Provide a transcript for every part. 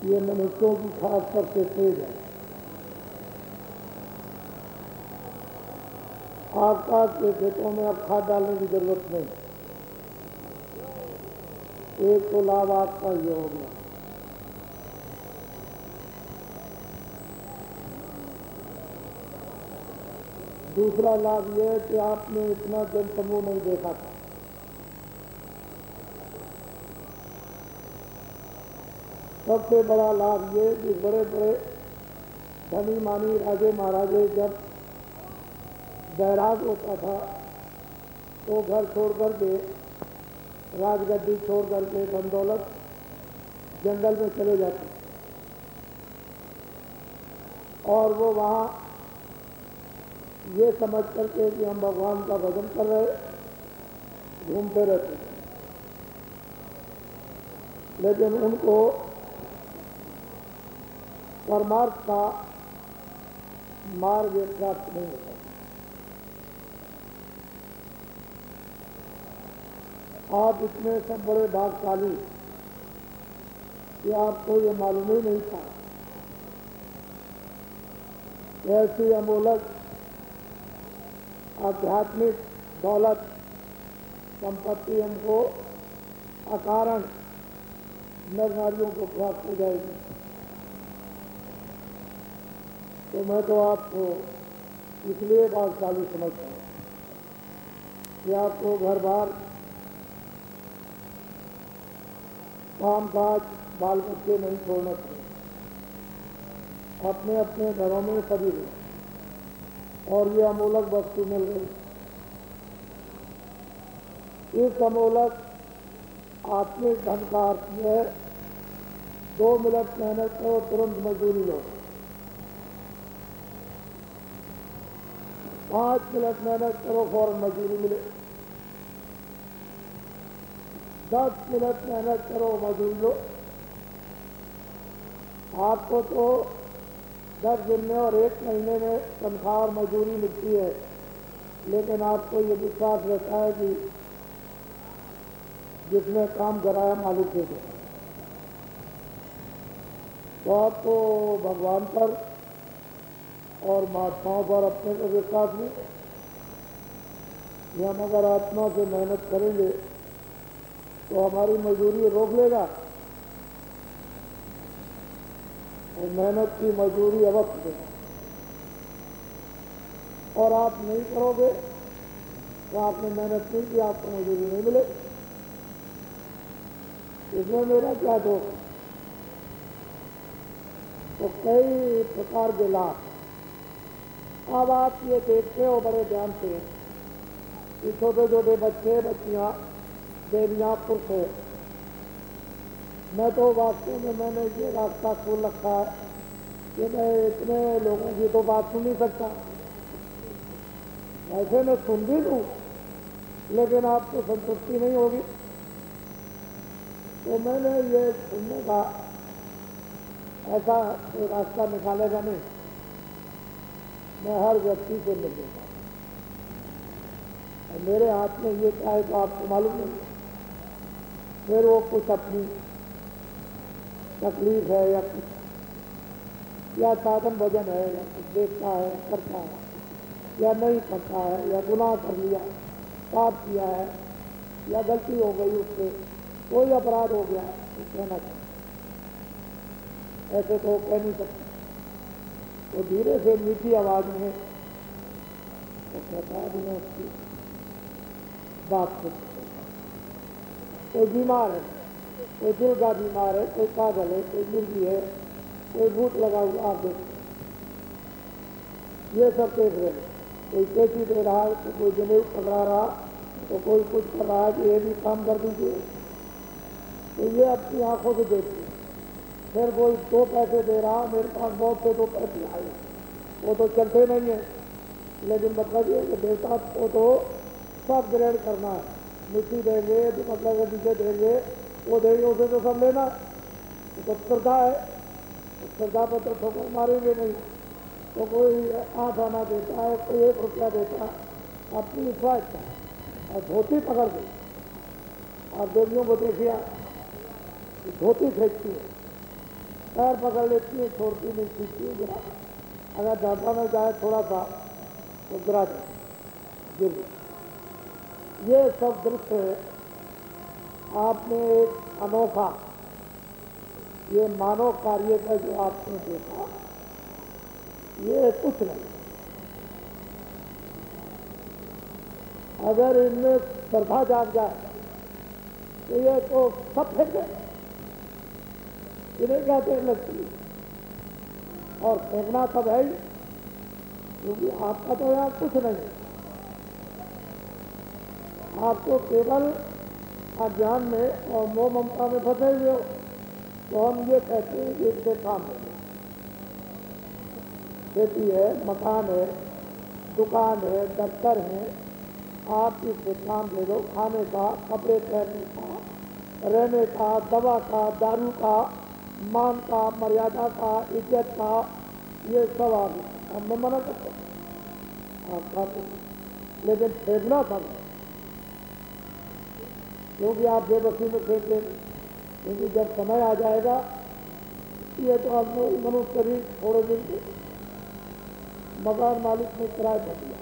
ये मनुष्यों की खास करके तेज है। आसपास के खेतों में अब खाद डालने की जरूरत नहीं। एक तो लाभ आपका ये हो गया। दूसरा लाभ यह है कि आपने इतना जनसमूह नहीं देखा था। सबसे बड़ा लाभ ये कि बड़े बड़े धनी मानी राजे महाराजे जब बैराग होता था तो घर छोड़ करके, राजगद्दी छोड़ करके धन दौलत जंगल में चले जाते और वो वहाँ ये समझ करके कि हम भगवान का भजन कर रहे घूमते रहते, लेकिन उनको परमार्थ का मार्ग प्राप्त नहीं होता। आप इतने सब बड़े भागशाली कि आपको ये मालूम ही नहीं था। ऐसी अमोलक आध्यात्मिक दौलत संपत्ति हमको अकारण नर नारियों को प्राप्त हो जाएगी। तो मैं तो आपको इसलिए भाग्यशाली समझता हूँ कि आपको घर बार काम काज बाल बच्चे नहीं छोड़ना चाहिए। अपने अपने घरों में सभी रहे और ये अमोलक वस्तु मिल गई। इस अमोलक आत्मिक धन का अर्थ है 2 मिनट मेहनत करो, तुरंत मजदूरी लो। 5 मिनट मेहनत करो, फौरन मजदूरी मिले। 10 मिनट मेहनत करो, मजदूरी लो। आपको तो 10 दिन में और 1 महीने में तनख्वाह और मजदूरी मिलती है, लेकिन आपको ये विश्वास रहता है कि जिसने काम कराया मालिक दे दे। तो आपको भगवान पर और महात्माओं पर अपने को विश्वास नहीं। हम अगर आत्मा से मेहनत करेंगे तो हमारी मजदूरी रोक लेगा और मेहनत की मजदूरी अवश्य देगा। और आप नहीं करोगे तो आपने मेहनत नहीं की, आपको मजदूरी नहीं मिले। इसमें मेरा क्या दोष? तो कई प्रकार के लाभ अब आप ये देखते हो बड़े ध्यान से कि छोटे छोटे बच्चे बच्चियां देवियां पुरुष है। मैं तो वास्तव में मैंने ये रास्ता खोल रखा है कि मैं इतने लोगों की तो बात सुन नहीं सकता। ऐसे मैं सुन भी लूँ लेकिन आपको संतुष्टि नहीं होगी। तो मैंने ये सुनने का ऐसा कोई रास्ता निकालेगा नहीं। मैं हर व्यक्ति से मिल लेता हूँ और मेरे हाथ में ये क्या है तो आपको मालूम नहीं। फिर वो कुछ अपनी तकलीफ है या कुछ या साधन भजन है या कुछ देखता है करता है या नहीं करता है या गुनाह कर लिया, पाप किया है या गलती हो गई, उससे कोई अपराध हो गया तो कहना चाहिए। ऐसे तो कह नहीं सकते। तो धीरे से मीठी आवाज में तो कहता है मैं उसकी बात को कोई बीमार है, कोई दिल का बीमार है, कोई पागल है, कोई मुर्गी है, कोई भूत लगा हुआ, आप देखो ये सब देख रहे हैं। कोई कैची दे रहा है तो कोई जनेऊ पकड़ा रहा तो कोई कुछ कर रहा है कि ये भी काम कर दीजिए। तो ये अपनी आंखों से देखते हैं। फिर कोई 2 पैसे दे रहा, मेरे पास बहुत से 2 पैसे आए, वो तो चलते नहीं है, लेकिन मतलब ये कि देवता को तो सब ग्रहण करना है। मिट्टी देंगे, मतलब नीचे देंगे, वो देंगे, उसे तो सब लेना। तो श्रद्धा है, श्रद्धा पर तो ठोकर मारेंगे नहीं। तो कोई 8 आना देता है, कोई 1 रुपया देता है, अपनी इच्छा और धोती पकड़ दी। आप देवियों को देखिए धोती फेंकती है पैर पकड़ लेती है, छोड़ती नहीं, खींचती है गिरा, अगर ज़्यादा में जाए थोड़ा सा तो गिरा जाए, गिर जाए। ये सब दृश्य आपने एक अनोखा ये मानव कार्य का जो आपने देखा, ये कुछ नहीं। अगर इनमें श्रद्धा जाग जाए तो ये तो सब फेंके, इन्हें क्या देर लगती है, और फेंकना सब है ही, क्योंकि आपका तो यहाँ कुछ नहीं है। आप तो केवल अज्ञान में और मोह ममता में फंसे हुए हो। तो हम ये कहते हैं कि इससे काम है, खेती है, मकान है, दुकान है, दफ्तर है, आप इससे काम ले लो, खाने का, कपड़े पहनने का, रहने का, दवा का, दारू का, मान का, मर्यादा का, इज्जत का, ये सब आप हम मना करते हैं, आप खाते हैं, लेकिन फेंकना सब है, क्योंकि आप बेबसी में फेंक लेंगे। क्योंकि जब समय आ जाएगा, ये तो आप मनुष्य शरीर थोड़े दिन के मकान मालिक ने किराए पर दिया,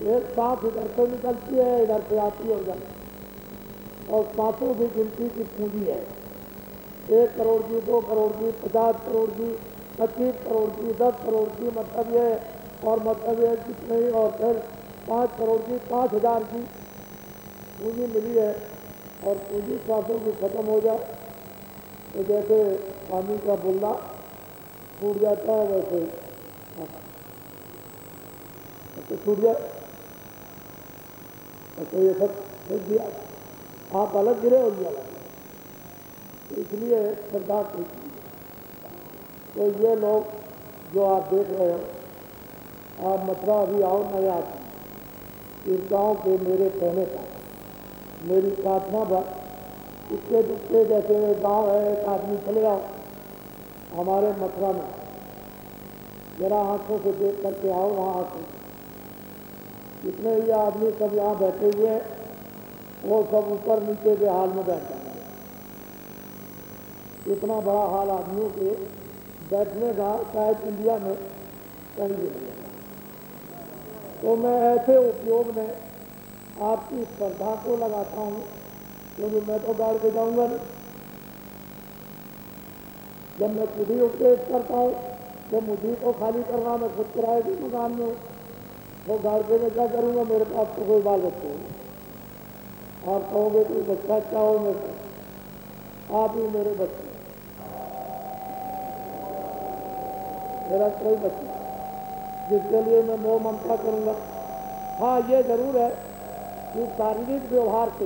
एक सांस इधर से निकलती है, इधर से आती है उधर, और सांसों की गिनती की पूंजी है 1 करोड़ की, 2 करोड़ की, 50 करोड़ की, 25 करोड़ की, 10 करोड़ की, मतलब ये, और मतलब ये कितने, और फिर 5 करोड़ की, 5,000 की पूंजी मिली है। और पूंजी सांसों की खत्म हो जाए तो जैसे पानी का बुल्ला टूट जाता है, वैसे तो छूट जाए, तो ये सब फेंक दिया, आप अलग गिरे और ये अलग, इसलिए श्रद्धा की। तो ये लोग जो आप देख रहे हो, आप मथुरा अभी आओ न याद, इस गाँव के मेरे कहने का मेरी प्रार्थना पर इसके दुखते जैसे गांव है, एक आदमी चले आओ हमारे मथुरा में, जरा आंखों से देख करके आओ वहाँ आके, जितने ये आदमी सब यहाँ बैठे हुए हैं, वो सब ऊपर नीचे के हाल में बैठ जाए। इतना बड़ा हाल आदमियों के बैठने का शायद इंडिया में कहीं भी नहीं है। तो मैं ऐसे उपयोग में आपकी श्रद्धा को लगाता हूँ, क्योंकि मैं तो गाड़ के जाऊँगा नहीं। जब मैं खुद ही उपदेश करता हूँ तो मुझे को खाली करना, मैं खुद किराए के मकान में हूँ, तो गाड़ के मैं क्या करूँगा, मेरे पास तो कोई बाल बच्चे हो, और कहोगे कोई बच्चा अच्छा हो मेरे, आप ही मेरे बच्चे, मेरा कोई बच्चा जिसके लिए मैं मोह ममता करूँगा। हाँ, ये जरूर है कि शारीरिक व्यवहार से,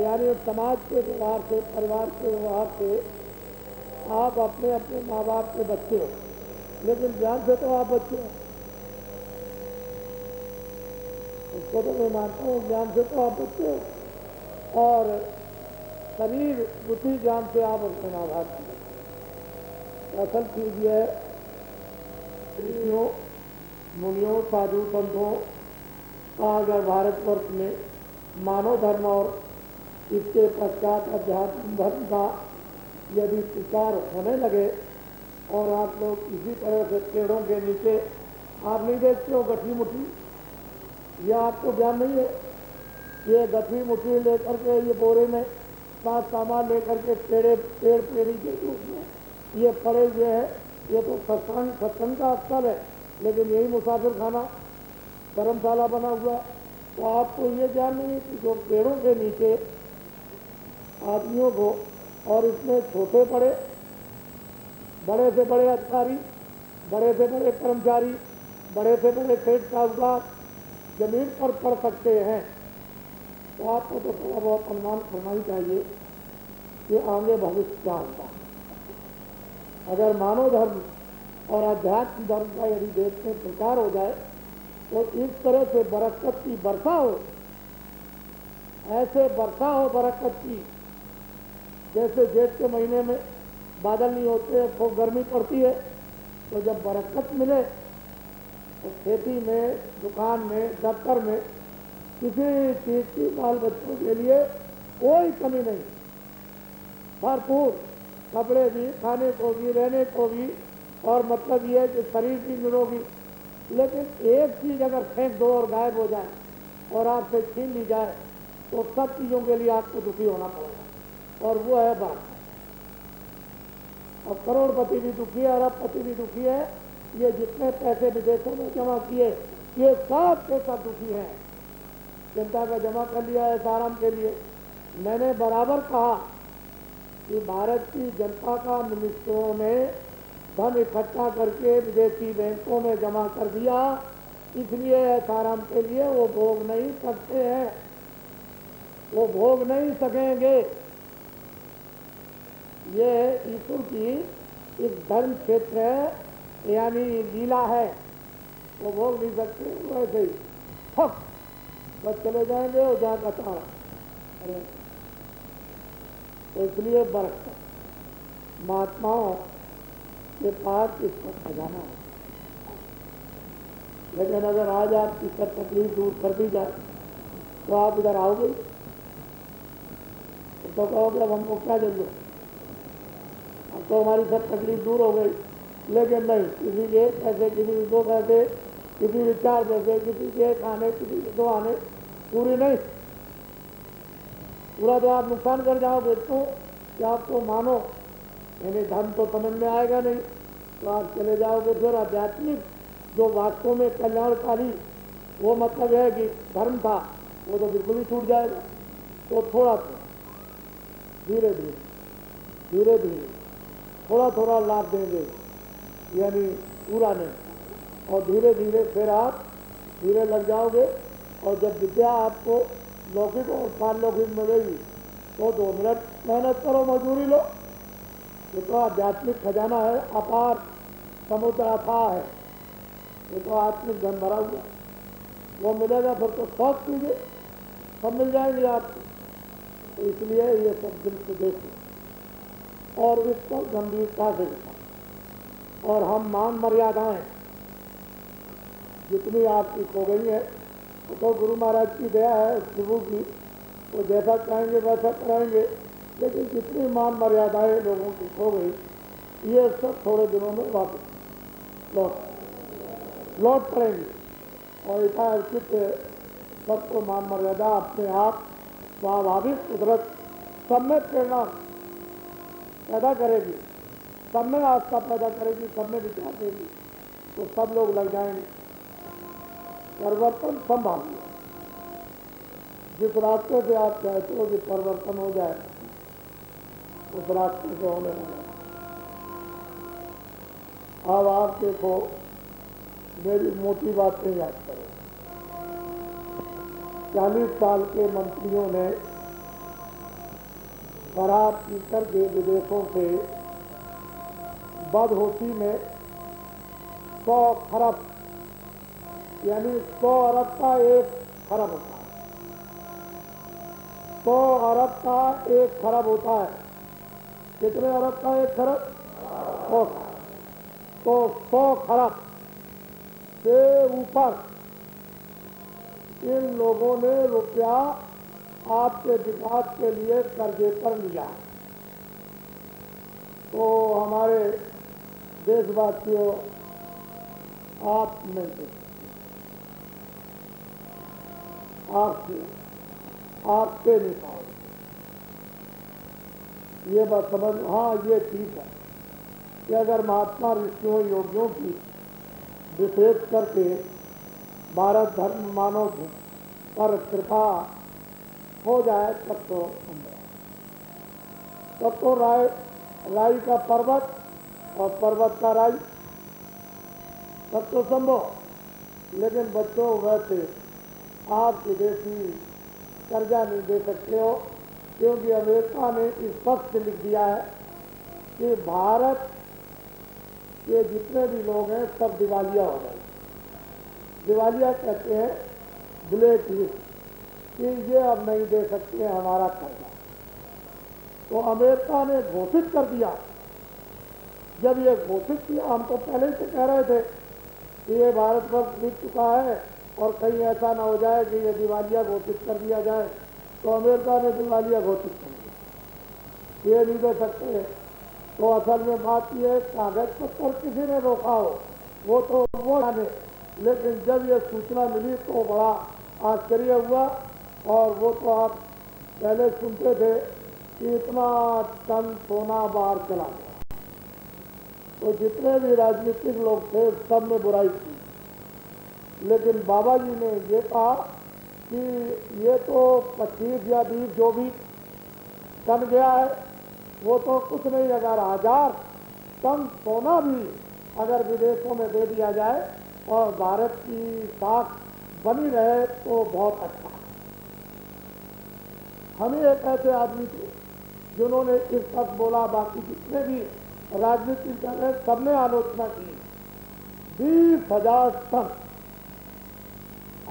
यानी समाज के व्यवहार से, परिवार के व्यवहार से आप अपने अपने माँ बाप के बच्चे हो, लेकिन ज्ञान से तो आप बच्चे हो, उसको तो मैं मानता हूँ, ज्ञान से तो आप बच्चे हो, और शरीर बुद्धि ज्ञान से आप अपने माँ बाप के। असल चीज ये है, ऋषियों, मुनियों, साधु संतों का अगर भारतवर्ष में मानव धर्म और इसके पश्चात अध्यात्म धर्म का यदि प्रचार होने लगे, और आप लोग इसी तरह से पेड़ों के नीचे, आप नहीं देखते हो गठी मुट्ठी, यह आपको ज्ञान नहीं है, ये गठी मुट्ठी लेकर के, ये बोरे में साथ सामान लेकर के पेड़ पेड़ी के रूप में ये पड़े हुए हैं, ये तो सत्संग का स्थल है, लेकिन यही मुसाफिर खाना धर्मशाला बना हुआ। तो आपको ये ज्ञान नहीं है कि जो पेड़ों के नीचे आदमियों को, और इसमें छोटे बड़े, बड़े से बड़े अधिकारी, बड़े से बड़े कर्मचारी, बड़े से बड़े सेठ साहूकार जमीन पर पड़ सकते हैं। तो आपको तो थोड़ा बहुत अनुमान करना ही चाहिए कि आगे भविष्य क्या होता है। अगर मानव धर्म और अध्यात्म धर्म का यदि देश में प्रचार हो जाए, तो इस तरह से बरकत की वर्षा हो, ऐसे वर्षा हो बरकत की, जैसे जेठ के महीने में बादल नहीं होते, तो गर्मी पड़ती है, तो जब बरकत मिले तो खेती में, दुकान में, दफ्तर में, किसी चीज की बाल बच्चों के लिए कोई कमी नहीं, भरपूर, कपड़े भी, खाने को भी, रहने को भी, और मतलब ये है कि शरीर भी निरोगी। लेकिन एक चीज़ अगर फेंक दो और गायब हो जाए और आपसे छीन ली जाए तो सब चीज़ों के लिए आपको दुखी होना पड़ेगा, और वो है बात। और करोड़पति भी दुखी है, अरबपति भी दुखी है। ये जितने पैसे विदेशों में जमा किए ये सब के सब दुखी हैं। जनता का जमा कर लिया है आराम के लिए। मैंने बराबर कहा कि भारत की जनता का मिनिस्टरों ने धन इकट्ठा करके विदेशी बैंकों में जमा कर दिया, इसलिए आराम के लिए वो भोग नहीं सकते हैं, वो भोग नहीं सकेंगे। ये ईश्वर की एक धर्म क्षेत्र है, यानी लीला है, वो भोग नहीं सकते। वैसे ही फक बस चले जाएंगे और जहाँ का तारा। अरे तो इसलिए बरकत महात्माओं के पास इसका खजाना है। लेकिन अगर आज आपकी सब तकलीफ दूर कर दी जाए तो आप इधर आओगे तो कहोगे अब हमको क्या जरूरत, अब तो हमारी सब तकलीफ दूर हो गई। लेकिन नहीं, किसी के एक पैसे, किसी के दो पैसे, किसी के चार पैसे, किसी के एक आने, किसी के दो आने पूरी नहीं, पूरा तो आप नुकसान कर जाओगे। तो क्या आपको मानो यानी धन तो समझ में आएगा नहीं, तो आप चले जाओगे फिर आध्यात्मिक जो वास्तव में कल्याणकारी वो मतलब है कि धर्म था वो तो बिल्कुल ही छूट जाएगा। तो थोड़ा थोड़ा धीरे धीरे धीरे धीरे थोड़ा थोड़ा लाभ देंगे, यानी पूरा नहीं, और धीरे धीरे फिर आप धीरे लग जाओगे। और जब विद्या आपको लौकिक और पारलौकिक मिलेगी तो 2 मिनट मेहनत करो, मजदूरी लो। ये तो आध्यात्मिक खजाना है, अपार समुद्र अथाह है, ये तो आत्मिक धन भरा हुआ, वो मिलेगा फिर तो शौक कीजिए, सब मिल जाएंगे आपको। तो इसलिए ये सब दिल से देखो और इसको गंभीरता से देखो। और हम मान मर्यादाएं जितनी आपकी खो गई है तो गुरु महाराज की दया है, प्रभु की, वो जैसा चाहेंगे वैसा कराएंगे। लेकिन जितनी मान मर्यादाएं लोगों की खो गई ये सब थोड़े दिनों में वापस लौट पड़ेंगी। और यथाचित सबको मान मर्यादा अपने आप स्वाभाविक कुदरत सब में प्रेरणा पैदा करेगी, सब में आस्था पैदा करेगी, सब में विचार देगी, तो सब लोग लग जाएंगे। परिवर्तन संभालिए। जिस रास्ते से आप चाहते हो कि परिवर्तन हो जाए उस रास्ते से होने लगा। अब आप देखो, मेरी मोटी बातें याद करो। 40 साल के मंत्रियों ने शराब पीकर के विदेशों से बदहोशी में 100 खरब यानी 100 अरब का 1 खरब होता है, 100 अरब का 1 खरब होता है। कितने अरब का 1 खरब? 100। तो 100 खरब से ऊपर इन लोगों ने रुपया आपके विकास के लिए कर्जे पर लिया। तो हमारे देशवासियों, आप नहीं दे सकते, आपसे नहीं पाओगे। ये बात समझ। हाँ, ये ठीक है कि अगर महात्मा ऋषियों योगियों की विशेष करके भारत धर्म मानव पर कृपा हो जाए तब तो संभव, तब तो राई का पर्वत और पर्वत का राई, तब तो संभव। लेकिन बच्चों, वैसे आप विदेशी कर्जा नहीं दे सकते हो, क्योंकि अमेरिका ने स्पष्ट लिख दिया है कि भारत के जितने भी लोग हैं सब दिवालिया हो गए। दिवालिया कहते हैं ब्लैक लिस्ट, कि ये अब नहीं दे सकते हमारा कर्जा। तो अमेरिका ने घोषित कर दिया। जब ये घोषित किया, हम तो पहले से कह रहे थे कि ये भारतवर्ष बीत चुका है और कहीं ऐसा ना हो जाए कि ये दिवालिया घोषित कर दिया जाए। तो अमेरिका ने दिवालिया घोषित कर दिया, ये नहीं दे सकते तो असल में बात यह कागज पत्थर किसी ने रोका हो वो तो वो जाने, लेकिन जब ये सूचना मिली तो बड़ा आश्चर्य हुआ। और वो तो आप पहले सुनते थे कि इतना टन सोना बाहर चला गया, तो जितने भी राजनीतिक लोग थे सब ने बुराई की। लेकिन बाबा जी ने ये कहा कि ये तो 25 या 20 जो भी टन गया है वो तो कुछ नहीं, अगर 1000 टन सोना भी अगर विदेशों में दे दिया जाए और भारत की साख बनी रहे तो बहुत अच्छा। हमें एक ऐसे आदमी थे जिन्होंने इस तक बोला, बाकी जितने भी राजनीतिक दल है सबने आलोचना की। 20,000 टन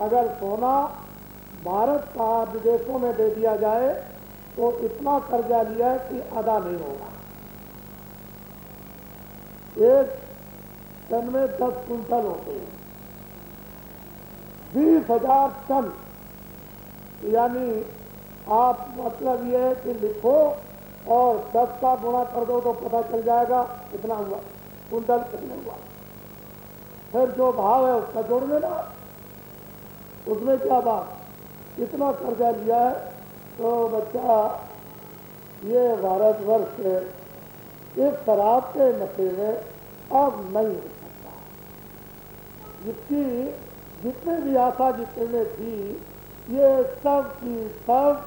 अगर सोना भारत का विदेशों में दे दिया जाए तो इतना कर्जा लिया है कि अदा नहीं होगा। एक टन में 10 कुंटल होते हैं, 20,000 टन, यानी आप मतलब ये है कि लिखो और 10 का गुणा कर दो तो पता चल जाएगा कितना हुआ, कुंटल कितने हुआ। फिर जो भाव है उसका जोड़ लेना, उसमें क्या बात, इतना कर्जा लिया है तो बच्चा ये भारतवर्ष इस शराब के नशे में अब नहीं हो सकता। जिसकी जितने भी आशा जितने थी ये सब की सब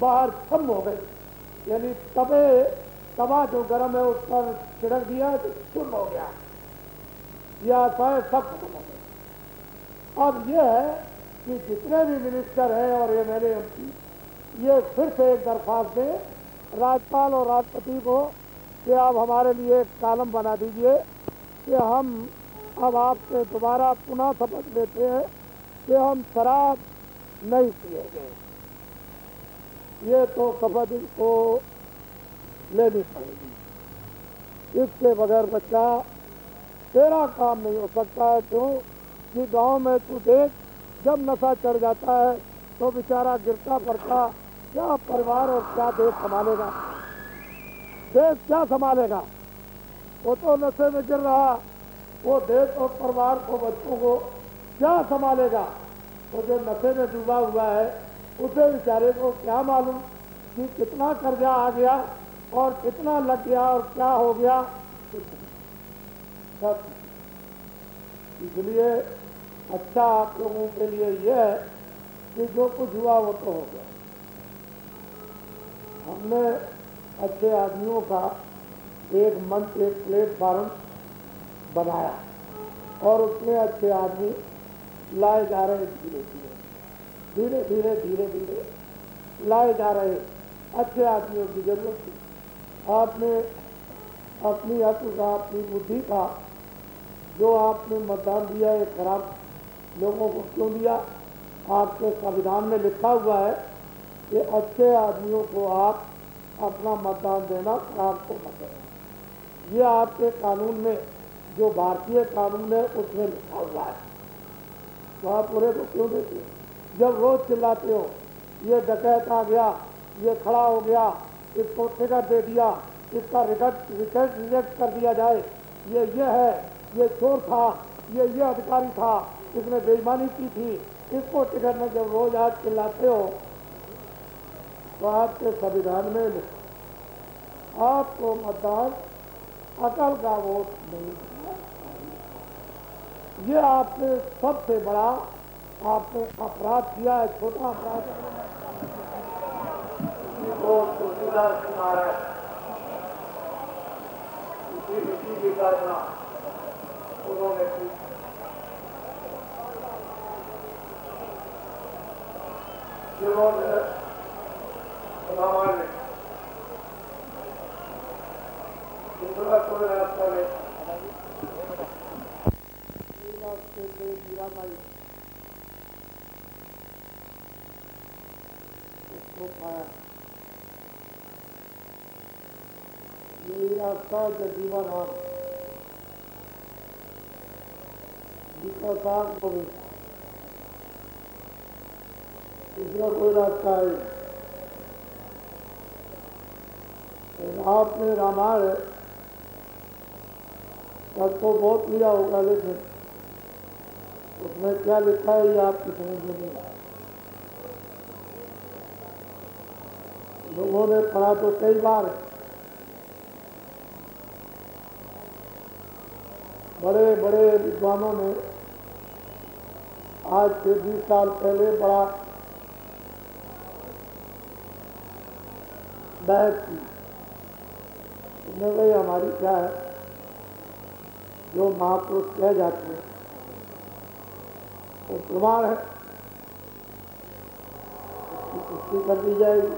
बाहर छम हो गई। यानी तवा जो गर्म है उस पर छिड़क दिया तो चूर्ण हो गया, ये आशाएं सब खत्म हो गई। अब यह है कि जितने भी मिनिस्टर हैं और MLA MP ये फिर से एक दरख्वास्त दें राज्यपाल और राष्ट्रपति को कि आप हमारे लिए एक कॉलम बना दीजिए कि हम अब आपसे दोबारा पुनः शपथ लेते हैं कि हम शराब नहीं पिएंगे। ये तो शपथ को लेनी पड़ेगी, इसके बगैर बच्चा तेरा काम नहीं हो सकता है। क्यों कि गांव में तू देख जब नशा चढ़ जाता है तो बेचारा गिरता पड़ता, क्या परिवार और क्या देश संभालेगा, देश क्या संभालेगा। वो तो नशे में गिर रहा, वो देश और परिवार को बच्चों को क्या संभालेगा। तो जो नशे में डूबा हुआ है उसे बेचारे को क्या मालूम कि कितना कर्जा आ गया और कितना लग गया और क्या हो गया कुछ नहीं सब। इसलिए अच्छा आप लोगों के लिए यह है कि जो कुछ हुआ वो तो हो गया। हमने अच्छे आदमियों का एक मंच, एक प्लेटफार्म बनाया और उसमें अच्छे आदमी लाए जा रहे, धीरे धीरे धीरे धीरे धीरे धीरे लाए जा रहे। अच्छे आदमियों की जरूरत थी। आपने अपनी अक्ल का, अपनी बुद्धि का जो आपने मतदान दिया है खराब लोगों को क्यों दिया। आपके संविधान में लिखा हुआ है कि अच्छे आदमियों को आप अपना मतदान देना, खराब को मत देना। ये आपके कानून में, जो भारतीय कानून है उसमें लिखा हुआ है, तो आप पूरे को क्यों देते हो। जब रोज चिल्लाते हो ये डकैत आ गया, ये खड़ा हो गया, इसको टिकट दे दिया, इसका रिजेक्ट कर दिया जाए, ये है, ये चोर था, ये अधिकारी था, इसने बेईमानी की थी, इसको टिकट में जब रोज आप चिल्लाते हो तो आपके संविधान में आपको मतदान अकल का वोट नहीं देना। ये आपने सबसे बड़ा आपने अपराध किया है, छोटा अपराध वो तुलसीदास कुमार है, इसी की कल्पना उन्होंने की। जिन्होंने रामायण दूसरा कोई रास्ता नहीं, मीराबाई उसको पाया। यही रास्ता जगजीवन राम जिसका साथ को भी दूसरा कोई रास्ता है। आपने रामायण तब तो बहुत लिया होगा, लेकिन उसमें क्या लिखा है ये आपकी समझ में नहीं आया। लोगों ने पढ़ा तो कई बार है। बड़े बड़े विद्वानों ने आज से 20 साल पहले बड़ा बहस की। उन्होंने भाई हमारी क्या है, जो महापुरुष कह जाते हैं वो प्रमाण है, उसकी पुष्टि कर दी जाएगी।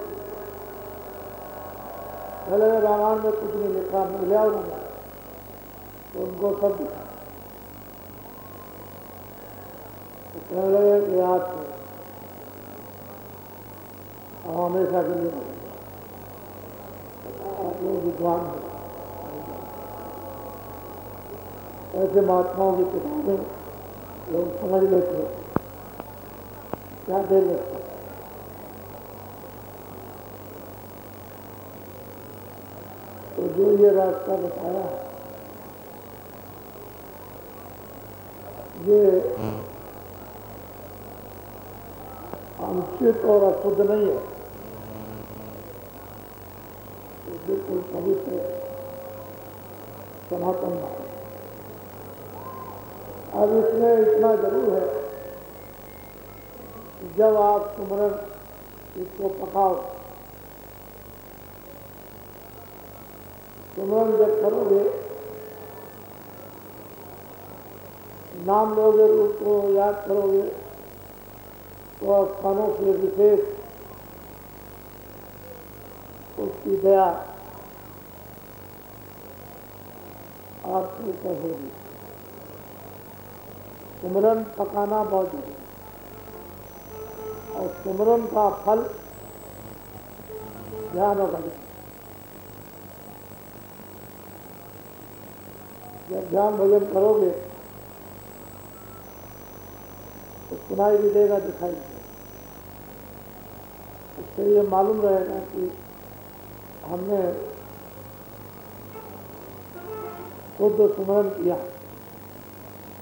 पहले रामायण में कुछ नहीं लिखा, मिला उन्होंने तो उनको सब दिखा। तो कहने लगे कि आज हम हमेशा के लिए आप लोग विद्वान हैं, ऐसे महात्माओं की किताबें लोग समझ लेते, क्या दे लेते। तो जो ये रास्ता बताया ये अनुचित और अशुद्ध नहीं है, तो बिल्कुल पवित्र सनातन है। अब इसमें इतना जरूर है कि जब आप सुमरन इसको पकाओ, सुमरन जब करोगे, नाम लोगे, रूप को याद करोगे, तो स्थानों से विशेष उसकी दया आपके ऊपर होगी। सुमरन पकाना बहुत जरूरी है, और सुमरन का फल ध्यान और भजन। जब ध्यान भजन करोगे तो सुनाई भी देगा, दिखाई देगा। इससे ये मालूम रहेगा कि हमने शुद्ध सुमरन किया,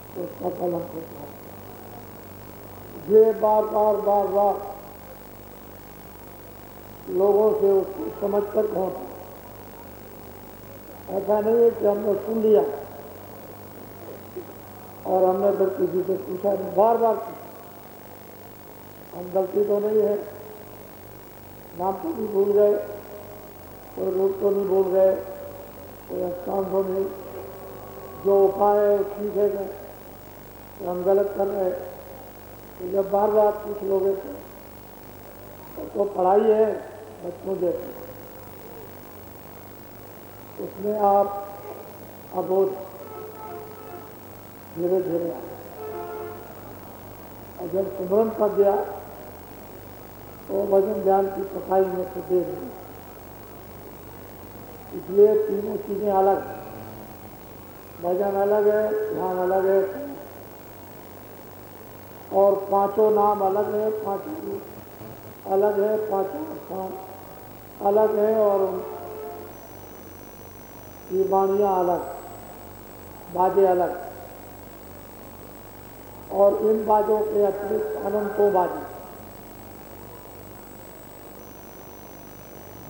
तो उसका फल हमको प्राप्त। ये बार बार बार बार लोगों से उसको समझ कर कहना। ऐसा नहीं है कि हमने सुन लिया और हमने फिर किसी से पूछा नहीं, बार बार पूछा। हम गलती तो नहीं है, नाम तो नहीं भूल गए, कोई रूप तो नहीं भूल गए, कोई स्थान तो नहीं, जो उपाय है ठीक है गए, तो हम गलत कर रहे। तो जब बार बार पूछ लोगे तो पढ़ाई है बच्चों जैसे, उसमें आप अबोध धीरे धीरे आए। और जब सुमरन कर दिया तो भजन ध्यान की सफाई में से दे दी। इसलिए तीनों चीजें अलग, भजन अलग है, ध्यान अलग है, और पांचों नाम अलग है, पांचों रूप अलग है, पांचों स्थान अलग है, और ये वाणियाँ अलग, बाजे अलग। और इन बाजों के अतिरिक्त अनंतों बाजे।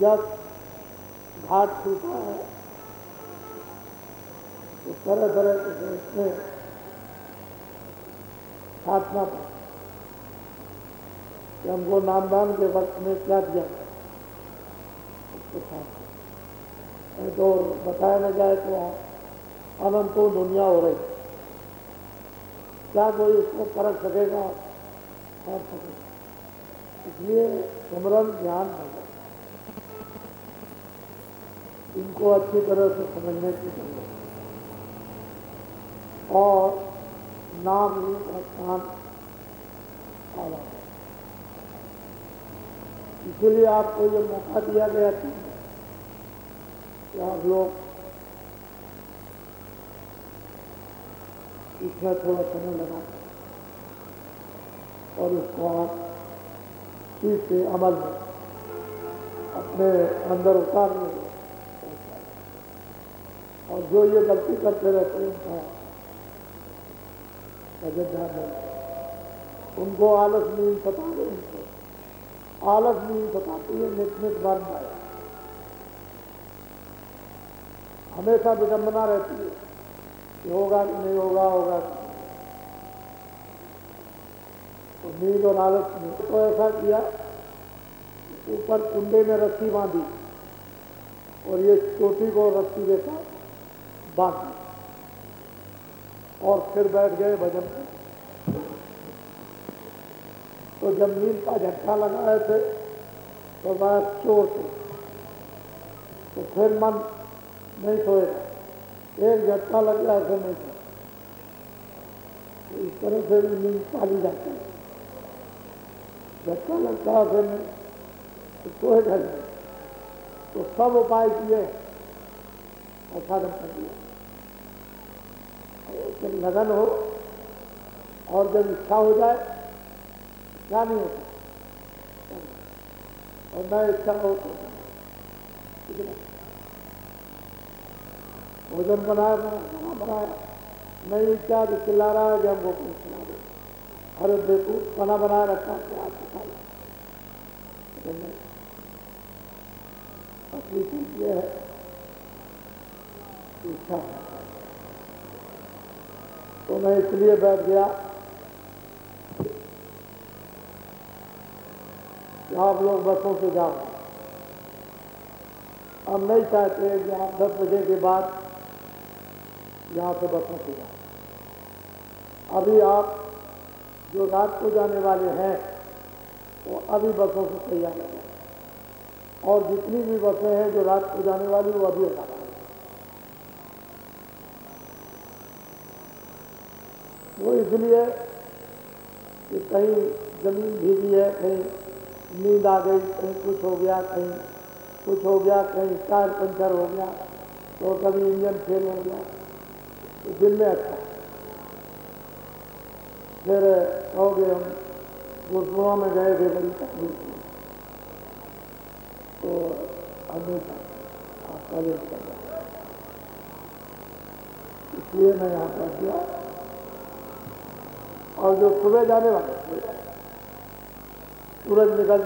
जब घाट छूटा है तो तरह तरह के उसमें साधना पर कि हमको नामदान के वक्त में क्या दिया जाए, उसको साथ तो बताया न जाए तो अनंतों दुनिया हो रही, क्या कोई उसको परख सकेगा, कर सकेगा। इसलिए सुमरन ध्यान भजन इनको अच्छी तरह से समझने की जरूरत है, और नाम रूप स्थान आला है। इसीलिए आपको ये मौका दिया गया था कि आप लोग इसमें थोड़ा समय लगा और उसको आप चीज से अमल में अपने अंदर उतारने और और जो ये गलती करते रहते हैं उनका बजट ध्यान नहीं, उनको आलस नहीं सता दे, उनको आलस नहीं सताती है, नित नित मरण है, हमेशा विडंबना रहती है कि होगा कि नहीं होगा, होगा कि नहीं। तो नींद और आलस ने तो ऐसा किया, ऊपर कुंडे में रस्सी बांधी और ये चोटी को रस्सी के साथ बांधी और फिर बैठ गए भजन में। तो जब नींद का झटका लगाए थे तो बस चोर थे, तो फिर मन नहीं सोएगा, एक झटका लग गया ऐसे नहीं सोए, तो इस तरह से भी नींद पाली जाती है। झटका लगता है फिर नहीं तो सोएगा नहीं, तो सब उपाय किए और साधन कर दिया। जब लगन हो और जब इच्छा हो जाए क्या नहीं होता, और न इच्छा हो तो भोजन बनाया बनाया नहीं इच्छा तो चिल्ला रहा है कि हमको कुछ खिला दे, अरे देखो खाना बनाया रखा तो आप खा लो। असली चीज ये है इच्छा, तो मैं इसलिए बैठ गया कि आप लोग बसों से जाओ। हम नहीं चाहते कि आप 10 बजे के बाद यहाँ से बसों से जाओ। अभी आप जो रात को जाने वाले हैं वो अभी बसों से तैयार हो जाए, और जितनी भी बसें हैं जो रात को जाने वाली वो अभी हटा दें। वो इसलिए कि कहीं जमीन भीगी है, कहीं नींद आ गई, कहीं कुछ हो गया, कहीं कुछ हो गया, कहीं टायर पंचर हो गया, तो कभी इंजन फेल हो गया, तो दिन में अच्छा। फिर हो गए हम गुरुपुरा में गए थे, बड़ी तकलीफ थी, तो हमेशा आपका वेट कर रहा, इसलिए मैं यहाँ पर गया। और जो सुबह जाने वाले सूरज निकल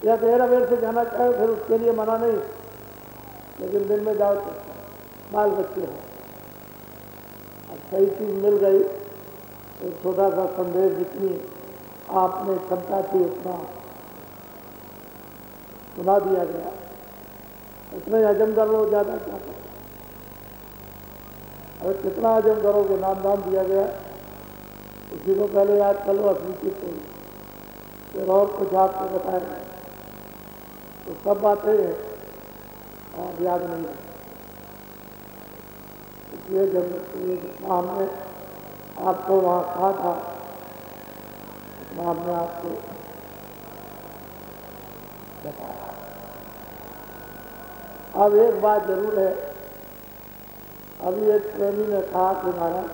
या देर अवेर से जाना चाहे फिर उसके लिए मना नहीं, लेकिन दिन में जाओ तो बाल बच्चे हैं। अब सही चीज़ मिल गई, एक छोटा सा संदेश जितनी आपने क्षमता थी उतना सुना दिया गया, उतने हजम कर लो, ज़्यादा क्या करो। अगर कितना हजम करोगे, नाम दान दिया गया, उसी को पहले याद कर लो, असली चीज़ को फिर और कुछ आपको बताएगा तो सब बातें आप याद नहीं है। इसलिए जब ये जितना हमने आपको वहाँ कहा था उतना हमने आपको बताया। अब एक बात जरूर है, अभी एक प्रेमी ने कहा कि महाराज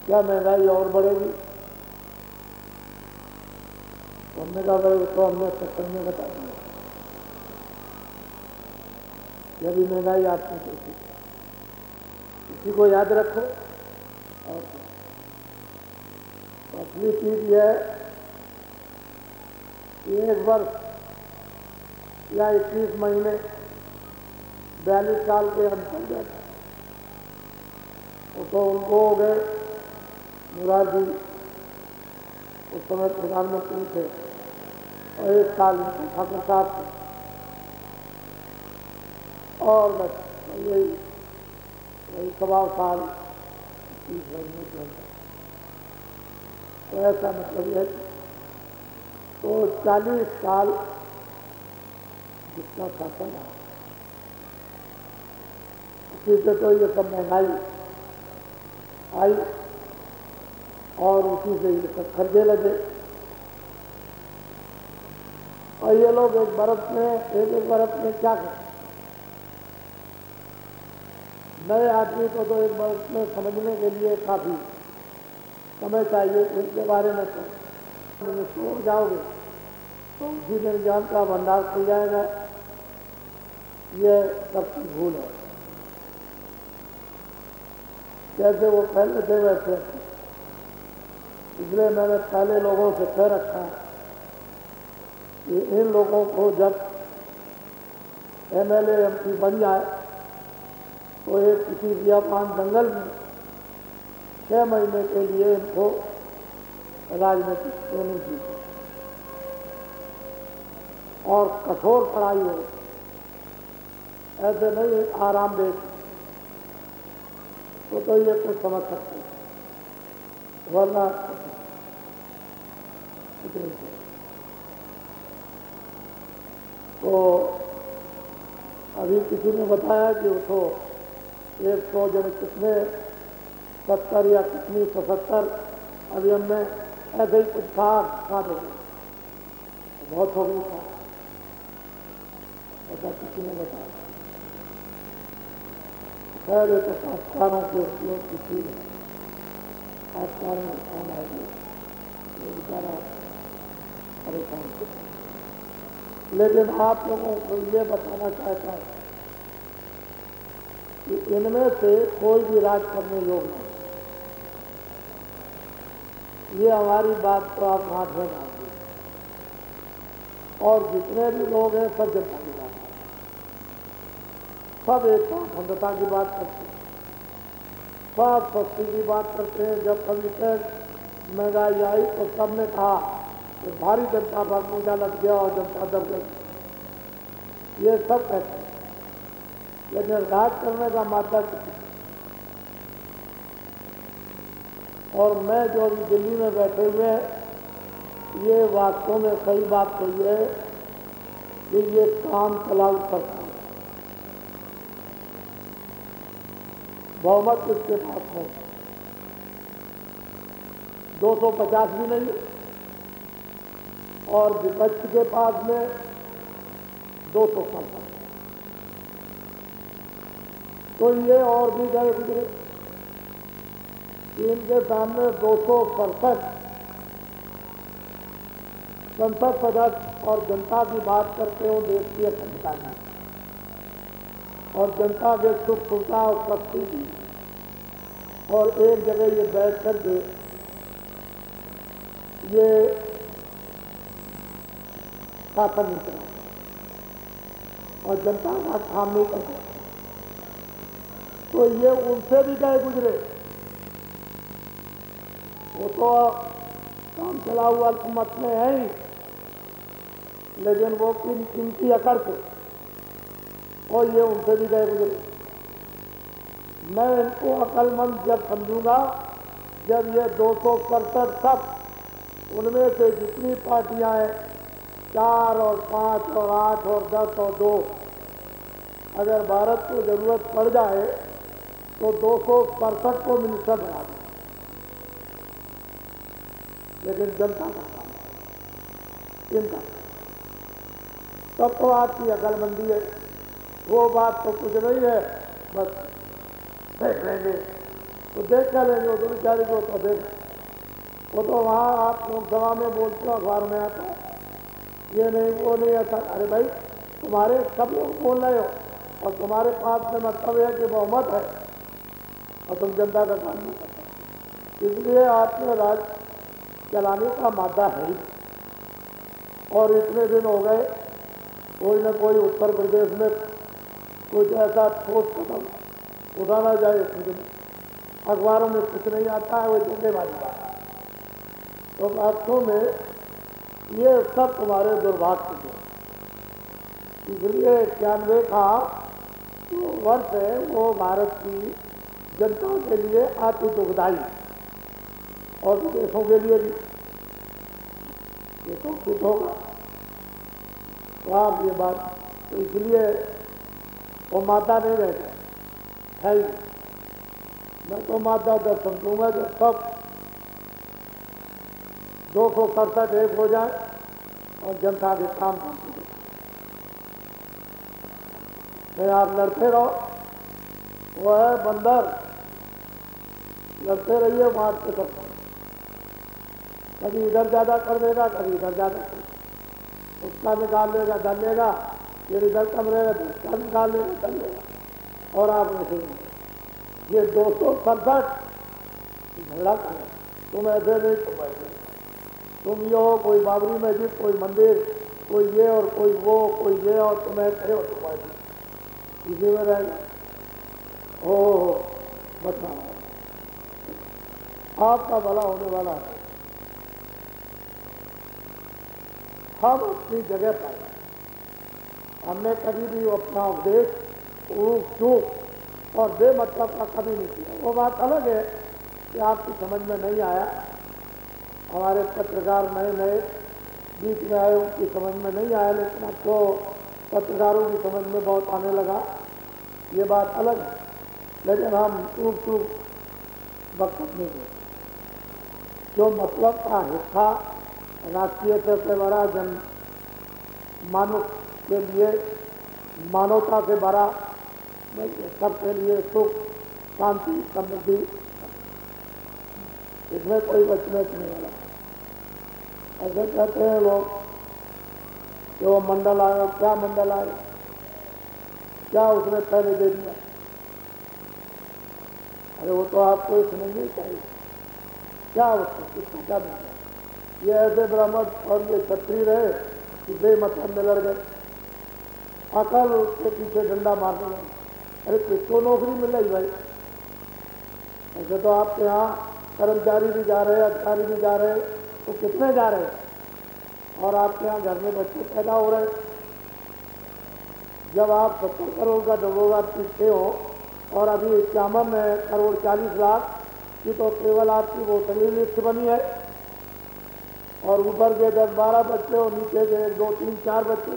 क्या महंगाई और बढ़ेगी? तो हमने कहा भाई उसको हमने सत्संग में बता दिया, जब भी महंगाई आपने देखी, इसी को याद रखो। और असली चीज यह है कि 1 वर्ष या 21 महीने 42 साल के अंतर बैठे, तो उनको हो गए मुरारजी, उस समय प्रधानमंत्री थे, और 1 साल उनको ठाकुर साहब थे, और बस यही 1.25 साल 30 महीने के अंदर। तो ऐसा मतलब है, तो 40 साल जितना शासन रहा, उसी से तो ये सब महंगाई आई और उसी से ये सब खर्चे लगे। और ये लोग एक बरस में क्या करते? नए आदमी को तो 1 बरस में समझने के लिए काफी समय चाहिए, इनके बारे में तो सो जाओगे तो उसी दिन ज्ञान का भंडार खुल जाएगा। ये सबकी भूल है। जैसे वो पहले थे वैसे, इसलिए मैंने पहले लोगों से कह रखा है कि इन लोगों को जब MLA MP बन जाए तो एक किसी बियाबान जंगल में 6 महीने के लिए इनको राजनीतिक ट्रेनिंग दी और कठोर पढ़ाई हो, ऐसे नहीं आराम दे तो ये कुछ समझ सकते हैं, वरना तो अभी किसी ने बताया कि उसको 100 जन कितने 70 या कितनी 75 अभी हमने ऐसे ही कुछ खा देंगे, बहुत हो गई था, ऐसा किसी ने बताया। खैर ये तो संस्कारों के उपयोग की चीज है, संस्कारों में काम आएगी, ये बेचारा परेशान है। लेकिन आप लोगों को ये बताना चाहता हूँ कि इनमें से कोई भी राज करने योग्य नहीं, ये हमारी बात को आप हाथ में डालिए। और जितने भी लोग हैं सब जनता की बात है, सब एक अखंडता की बात करते हैं, सब सस्ती की बात करते हैं। जब कभी तक महंगाई आई तो सबने कहा कि भारी जनता पर मुझा लग गया और जनता दब गई, ये सब कहते हैं। लेकिन राज करने का मादा किसी, और मैं जो अभी दिल्ली में बैठे हुए हैं, ये वास्तव में सही बात तो ये है कि ये काम चलाऊ सरकार, बहुमत इसके पास है, 250 भी नहीं और विपक्ष के पास में 200। तो ये और भी गए गुजरे, इनके सामने 267 संसद सदस्य और जनता की बात करते हो देश की अखंडता की और जनता के सुख सुविधा और शक्ति की, और एक जगह ये बैठ करके ये शासन नहीं चला और जनता का काम नहीं करता, तो ये उनसे भी गए गुजरे। वो तो काम चला हुआ मत में है ही, लेकिन वो किनकी अकड़ से, और ये उनसे भी गए गुजरे। मैं इनको अक्लमंद जब समझूंगा जब ये 267 सब, उनमें से जितनी पार्टियां हैं 4 और 5 और 8 और 10 और 2, अगर भारत को जरूरत पड़ जाए तो 267 को मिनिस्टर बना दें, लेकिन जनता का काम है, इनका। तब तो आपकी अकलमंदी है, वो बात तो कुछ नहीं है, बस देख लेंगे तो देख कर लेंगे, वो तो बेचारे को तो देख, वो तो वहाँ आप लोकसभा में बोलते हो, अखबार में आता है, ये नहीं वो नहीं ऐसा। अरे भाई तुम्हारे सब लोग बोल रहे हो और तुम्हारे पास में मतलब है कि बहुमत है और तुम जनता का काम नहीं करते, इसलिए आपने राज चलाने का मादा है ही। और इतने दिन हो गए कोई न कोई उत्तर प्रदेश में कुछ ऐसा ठोस कदम उठाना जाए, अखबारों में कुछ नहीं आता है, वो झूठे वाली बात है। तो वास्तव में ये सब तुम्हारे दुर्भाग्य थे, इसलिए 91 का जो वर्ष है वो भारत की जनता के लिए अति दुखदायी और विदेशों के लिए भी ये तो कुछ होगा। तो आप ये बात, तो इसलिए वो मादा नहीं रह गए है ही। मैं तो मादा दर्शन दूंगा जब सब 267 एक हो जाए और जनता के काम करते हैं। आप लड़ते रहो, वो है बंदर, लड़ते रहिए, मारते सकते, कभी इधर ज़्यादा कर देगा, कभी इधर ज़्यादा कर, उसका निकाल लेगा, डाल लेगा, फिर इधर कमरे में धक्का निकाल लेगा, चल लेगा और आप रखेंगे। ये 267 झगड़ा करें, तुम ऐसे नहीं, तुम ऐसे, तुम ये हो, कोई बाबरी मस्जिद, कोई मंदिर, कोई ये और कोई वो, कोई ये और तुम ऐसे हो, तुम ऐसे, इसी में रहेगा। हो बताओ, आपका भला होने वाला है। हम अपनी जगह पर, हमने कभी भी अपना उपदेश ऊक चूक और बेमतलब का कभी नहीं किया। वो बात अलग है कि आपकी समझ में नहीं आया, हमारे पत्रकार नए नए बीच में आए, उनकी समझ में नहीं आया, लेकिन अब तो पत्रकारों की समझ में बहुत आने लगा, ये बात अलग है। लेकिन हम चूक चूक वक्त नहीं देते। जो मतलब का हिस्सा राष्ट्रीय से बड़ा, जन मानव के लिए, मानवता से बड़ा, सबके लिए सुख, शांति, समृद्धि, इसमें कोई बचने नहीं वाला। ऐसे कहते हैं लोग कि वो मंडल आए, क्या मंडल आए, क्या उसने पहले दे दिया। अरे वो तो आपको सुनेंगे चाहिए, क्या उसको किसको क्या मिल गया। ये ऐसे ब्राह्मण और ये क्षत्रिय रहे कि बेमतलब में लड़ गए, अकल के पीछे डंडा मारने लगे। अरे किसको नौकरी मिल रही भाई। ऐसे तो आपके यहाँ कर्मचारी भी जा रहे हैं, अधिकारी भी जा रहे हैं, तो कितने जा रहे हैं, और आपके यहाँ घर में बच्चे पैदा हो रहे हैं। जब आप 70 करोड़ का डबोगा पीछे हो और अभी 51 करोड़ 40 लाख की तो केवल आपकी वोटरी लिस्ट बनी है, और ऊपर के 10-12 बच्चे और नीचे के 1, 2, 3, 4 बच्चे,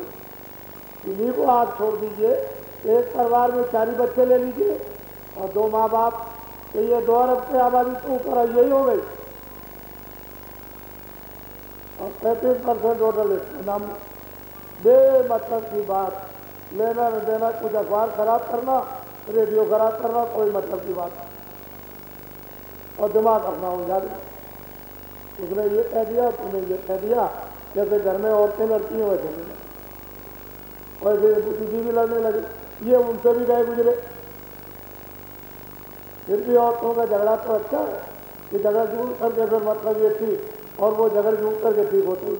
इन्हीं को आप छोड़ दीजिए। एक परिवार में 4 बच्चे ले लीजिए और 2 माँ बाप, तो ये 2 अरब की आबादी तो ऊपर यही हो गई। और 35% वोटर लिस्ट नाम बेमतलब की बात, लेना न देना, कुछ अखबार खराब करना, रेडियो खराब करना, कोई मतलब की बात, और दिमाग अपना उलझा दिया। उसने ये कह दिया, तूने ये कह दिया, जैसे घर में औरतें लड़ती हैं वैसे नहीं, वैसे बुद्धिजीवी लड़ने लगे। ये उनसे भी गए गुजरे, फिर भी औरतों का झगड़ा तो अच्छा है कि झगड़ झूठ करके फिर मतलब ये ठीक, और वो झगड़ झूठ करके ठीक होती है,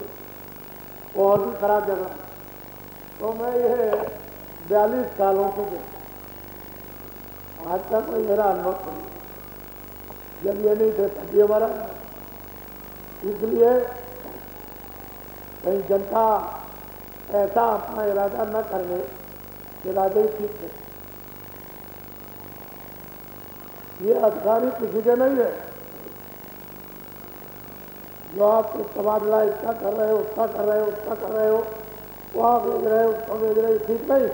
वो और भी खराब झगड़ा। तो मैं ये 42 सालों से आज तक कोई मेरा अनुभव नहीं, जब ये नहीं थे तब ये हमारा। इसलिए कहीं जनता ऐसा अपना इरादा न कर ले कि राजा ही ठीक है। ये अधिकारी किसी के नहीं है। जो आप तबादला इसका कर रहे हो, उसका कर रहे हो, उसका कर रहे हो, वहाँ भेज रहे हो, उसको भेज रहे हो, ठीक नहीं।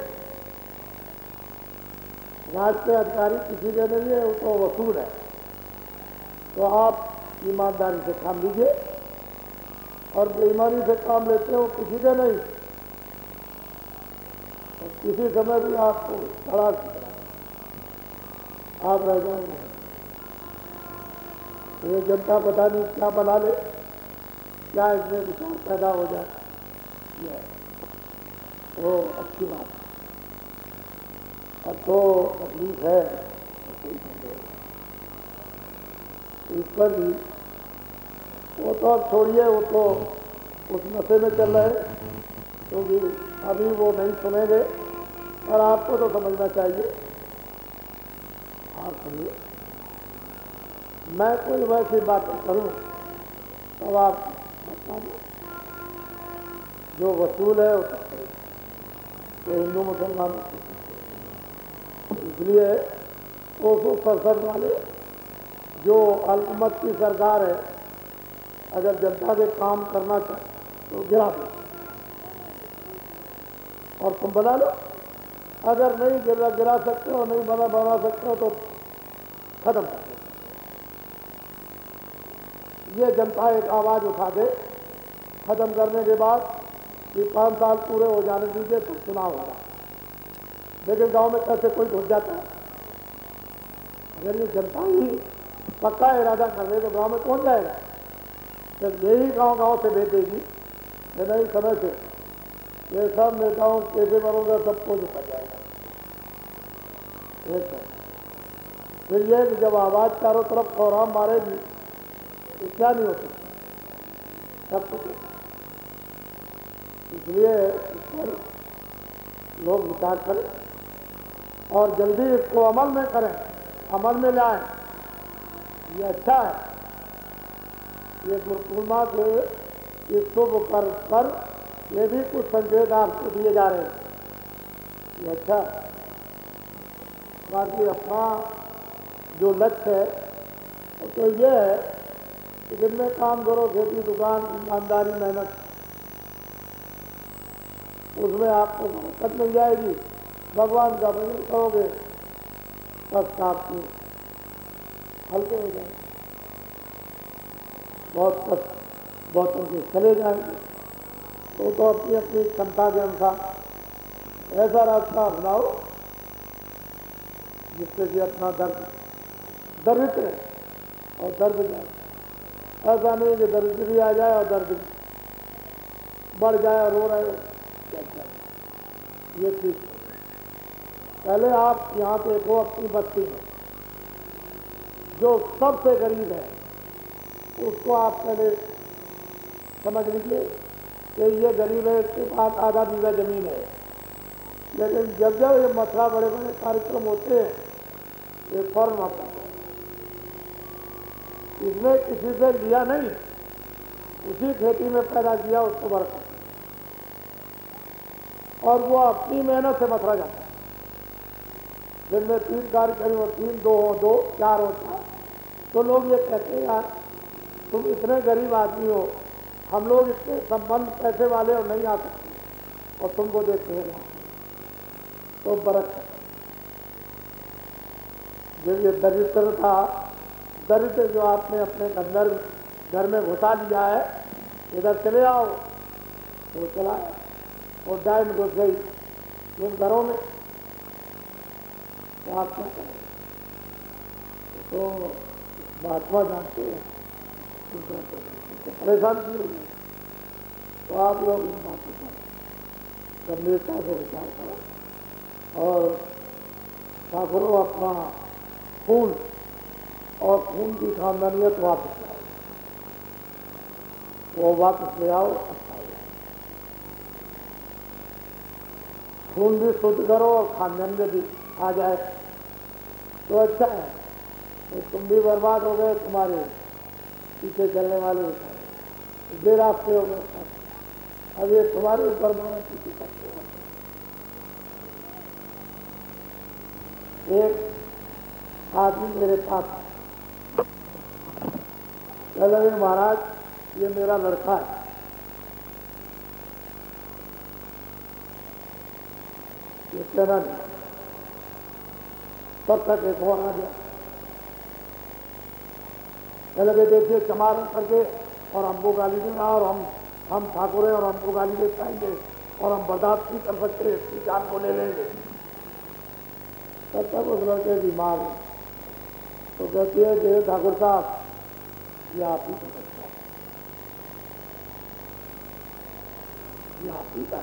राज्य के अधिकारी किसी के नहीं है, वो तो वसूल है। तो आप ईमानदारी से काम लीजिए, और बेईमानी से काम लेते हो किसी के नहीं, और किसी समय भी आपको खड़ा आप रह जाएंगे। ये जनता पता नहीं क्या बना ले, क्या इसमें विचार पैदा हो जाए, वो अच्छी बात। अब तो तकलीफ है, इस पर भी वो तो अब छोड़िए, वो तो उस नशे में चल रहे, क्योंकि अभी वो नहीं सुनेंगे, और आपको तो समझना चाहिए। आप सुनिए, मैं कोई वैसी बातें करूं तो आप बता दो, जो वसूल है उसका तो हिंदू मुसलमान। इसलिए 267 वाले जो अल्पमत की सरकार है, अगर जनता के काम करना चाहे तो गिरा दो और तुम बना लो। अगर नहीं गिरा सकते हो, नहीं बना सकते हो, तो खत्म कर दो। ये जनता एक आवाज़ उठा दे, खत्म करने के बाद कि 5 साल पूरे हो जाने दीजिए तो चुनाव होगा। लेकिन गांव में कैसे कोई घुस जाता है। अगर ये जनता ही पक्का इरादा कर ले तो गांव में कौन जाएगा। तो यही गांव से भेज देगी, नहीं समय से ये सब नेताओं कैसे बनोगा, सबको झुका जाएगा। एक है। फिर ये कि जब आवाज़ चारों तरफ कोहराम मारेगी तो क्या नहीं होता, सब कुछ होता। इसलिए इस पर लोग विचार करें और जल्दी इसको अमल में करें, अमल में लाएं। ये अच्छा है। ये गुरु पूर्णिमा के इस शुभ पर्व पर ये भी कुछ संकेत आपको दिए जा रहे हैं। ये अच्छा है। बाकी अपना जो लक्ष्य है वो तो ये है कि दिन में काम करो, खेती दुकान ईमानदारी मेहनत, उसमें आपको बरकत मिल जाएगी। भगवान का भजन करोगे कष्ट आपके हल्के हो जाएंगे, बहुत कष्ट बहुतों के चले जाएंगे। तो अपनी अपनी क्षमता के अनुसार ऐसा रास्ता अपनाओ जिससे कि अपना दरिद्र है और दर्द जाए। ऐसा नहीं कि दरिद्र भी आ जाए और दर्द बढ़ जाए और रो रहे हो, ये चीज़। पहले आप यहाँ देखो अपनी बस्ती में जो सबसे गरीब है उसको आप पहले समझ लीजिए कि ये गरीब है, इसके पास आधा बीघा जमीन है। लेकिन जब जब ये मथुरा बड़े बड़े कार्यक्रम होते हैं ये फौरन आता है। इसने किसी से लिया नहीं, उसी खेती में पैदा किया, उसको बरकत, और वो अपनी मेहनत से मथुरा जाता है। दिन में 3 कार्यक्रम हो, 3 2 हो, 2 4 होता है, तो लोग ये कहते हैं यार तुम इतने गरीब आदमी हो, हम लोग इतने संबंध पैसे वाले और नहीं आ सकते और तुमको देखते हैं तो बरकत। जब ये दरिद्र था, दरिद्र जो आपने अपने अंदर घर में घुसा लिया है, इधर चले आओ, वो चला और डायन घुस गई इन घरों में, तो आप क्या करें? तो महात्मा जानते हैं तो परेशान क्यों हो गए? तो आप लोग इन बातों पर गंभीरता से विचार करो और ठाकुरों अपना खून और खून की खानदानियत वापस लाओ, वो वापस ले आओ। अच्छा है, खून भी शुद्ध करो और खानदान में भी आ जाए तो अच्छा है। तो तुम भी बर्बाद हो गए, तुम्हारे पीछे चलने वाले बेरास्ते हो गए, अब ये तुम्हारे ऊपर माना पीछे करते हो। एक आदमी मेरे पास कह लगे महाराज ये मेरा लड़का है, ये कहना नहीं, तब तक एक और आ गया। कह लगे देखिए चमार करके और हमको गाली देना और हम ठाकुर हैं और हमको गाली दे पाएंगे और हम बर्दाश्त नहीं कर सकते, इसकी जान को ले लेंगे। तब तक उस लड़के की माँ तो कहती है कि ठाकुर साहब ये आप ही का बच्चा, ये आप ही का,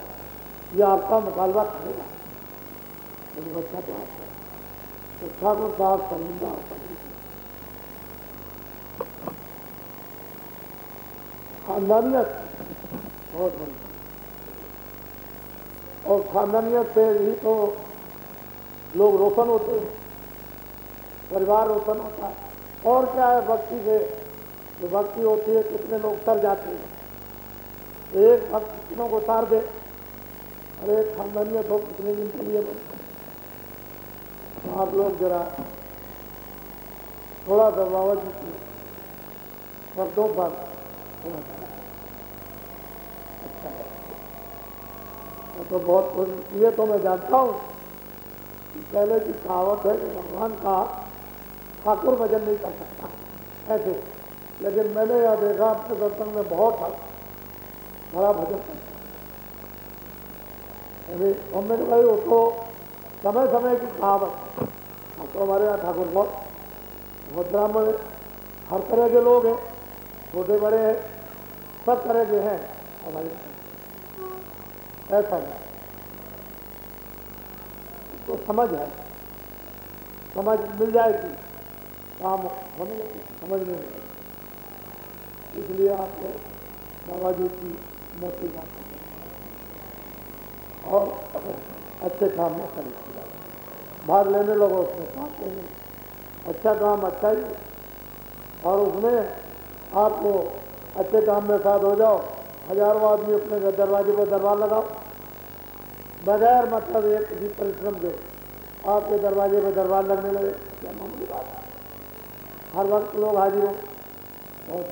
ये आपका मुकाबला करेगा, तो बच्चा तो आपका। तो ठाकुर साहब शर्मिंदा होता खानदानियत बहुत बड़ी, और खानदानियत से ही तो लोग रोशन होते हैं, परिवार रोशन होता है। और क्या है भक्ति से, जो भक्ति होती है कितने लोग तर जाते हैं, एक भक्त कितनों को तार दे, और एक खानदानियत हो कितने दिन के लिए बनते। तो आप लोग जरा थोड़ा सा बावजूद शब्दों पर थोड़ा सा अच्छा है तो बहुत। ये तो मैं जानता हूँ कि पहले की कहावत है कि भगवान का ठाकुर भजन नहीं कर सकता ऐसे, लेकिन मैंने यह देखा अपने दर्शन में बहुत बड़ा भजन करता है। हमने कहा भाई वो तो समय समय की कहावत है, तो हमारे यहाँ ठाकुर बहुत ब्राह्मण है, हर तरह के लोग हैं, छोटे बड़े हैं, सब तरह के हैं हमारे। ऐसा नहीं, तो समझ है, समझ मिल जाएगी, काम होने लगे, समझ नहीं लगेगी। इसलिए आपको बाबा जी की मोटी बात और अच्छे काम में खरीद भाग लेने लगो, उसमें साथ लेने, अच्छा काम अच्छा ही, और उसमें आपको अच्छे काम में साथ हो जाओ, हजारों आदमी अपने दरवाजे पर दरबार लगाओ, बगैर मतलब एक भी परिश्रम के आपके दरवाजे पर दरबार लगने लगे, क्या मामूली बात है, हर वक्त लोग हाजिर हो, बहुत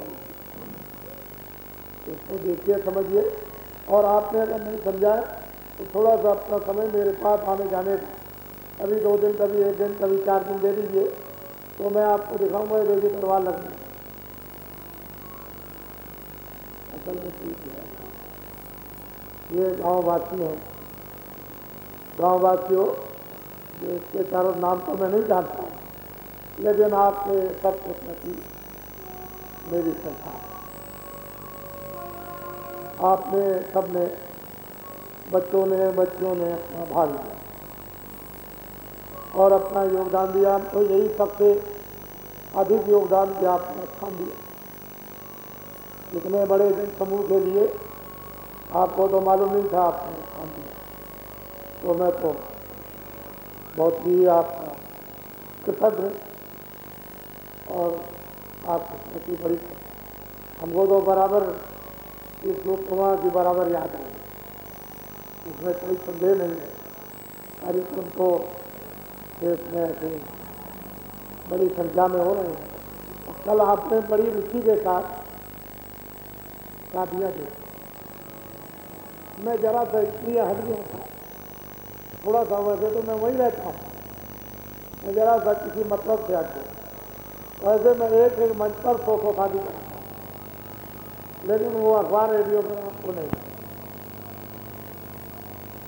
इसको देखिए समझिए। और आपने अगर नहीं समझाया तो थोड़ा सा अपना समय मेरे पास आने जाने का, कभी 2 दिन, कभी 1 दिन, कभी 4 दिन दे दीजिए, तो मैं आपको दिखाऊंगा देखिए दरबार लगने। असल में ठीक है, ये गाँववासी हैं, गाँववासियों, जो इसके चारों नाम तो मैं नहीं जानता हूँ, लेकिन आपके सबके प्रति मेरी श्रद्धा है। आपने सबने, बच्चों ने बच्चियों ने अपना भाग लिया और अपना योगदान दिया, तो यही सबसे अधिक योगदान दिया, आपने स्थान दिया। इतने बड़े जन समूह के लिए आपको तो मालूम नहीं था, आपने स्थान दिया, तो मैं तो बहुत ही आपका कृतज्ञ और आपकी प्रति बड़ी, हमको तो बराबर इस लोकसभा की बराबर याद है, इसमें कोई संदेह नहीं है। कार्यक्रम तो देश में ऐसे बड़ी संख्या में हो रहे हैं। कल आपने बड़ी रुचि के साथ शादियाँ दी, मैं जरा सा इसलिए हट गया था, थोड़ा सा, वैसे तो मैं वहीं रहता हूँ, मैं जरा सा किसी मतलब से हट गया। वैसे मैं एक मंच पर 100 शादी कराता हूँ, लेकिन वो अखबार रेडियो पर आपको नहीं,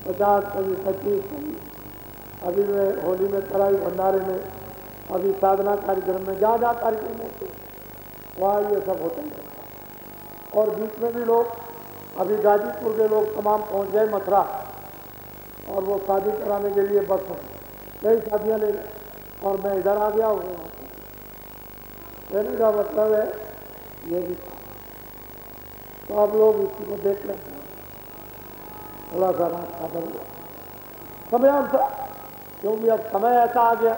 50, कभी 25, कभी अभी मैं होली में तराई भंडारे में, अभी साधना कार्यक्रम में, जहाँ जहाँ कार्यक्रम होते वहाँ ये सब होते हैं। और बीच में भी लोग, अभी गाजीपुर के लोग तमाम पहुँच गए मथुरा, और वो शादी कराने के लिए बस में कई शादियाँ ले गए, और मैं इधर आ गया हूँ। कहने का मतलब है ये भी, तो आप लोग इसी को देख लेते हैं, थोड़ा सा रास्ता बन गया समय अनुसार, क्योंकि अब समय ऐसा आ गया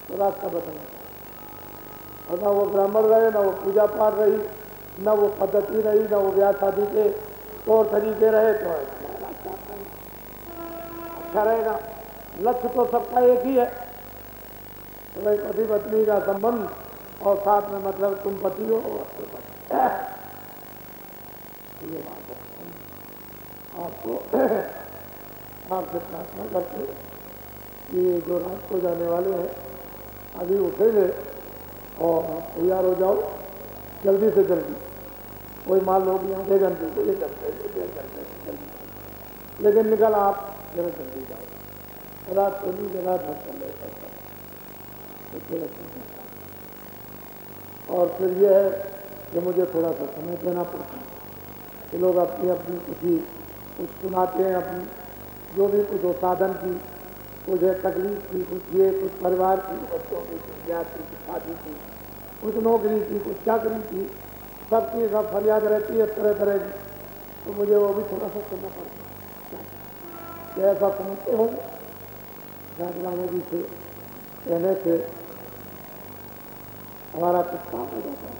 तो रास्ता बदलना, और ना वो ब्राह्मण रहे, ना वो पूजा पाठ रही, ना वो पद्धति रही, ना वो ब्याह शादी के तौर तरीके रहे, तो रास्ता अच्छा रहेगा। लक्ष्य तो सबका एक ही है, तो भाई पति पत्नी का संबंध, और साथ में मतलब तुम पति हो ये बात है। आपको आपसे प्रार्थना करते कि जो रात को जाने वाले हैं अभी उठेंगे, और आप तैयार हो जाओ जल्दी से जल्दी। कोई मान लो कि आधे घंटे से 1 घंटे से 1.5 घंटे से जल्दी, लेकिन निकल आप जरा जल्दी जाओ, रात को नहीं, रात भर चल रहे, और फिर यह है कि मुझे थोड़ा सा समय देना पड़ता है कि लोग अपनी अपनी कुछ सुनाते हैं, अपनी जो भी कुछ हो साधन की, कुछ है तकलीफ की, कुछ ये, कुछ परिवार की, बच्चों की, कुछ जाति की, शादी की, कुछ नौकरी की, कुछ चाकरी की, सबकी सब फरियाद रहती है तरह तरह की, तो मुझे वो भी थोड़ा सा सुनना पड़ता है। क्या ऐसा समझते होंगे? राजरामा जी से कहने से हमारा कुछ काम हो जाता है,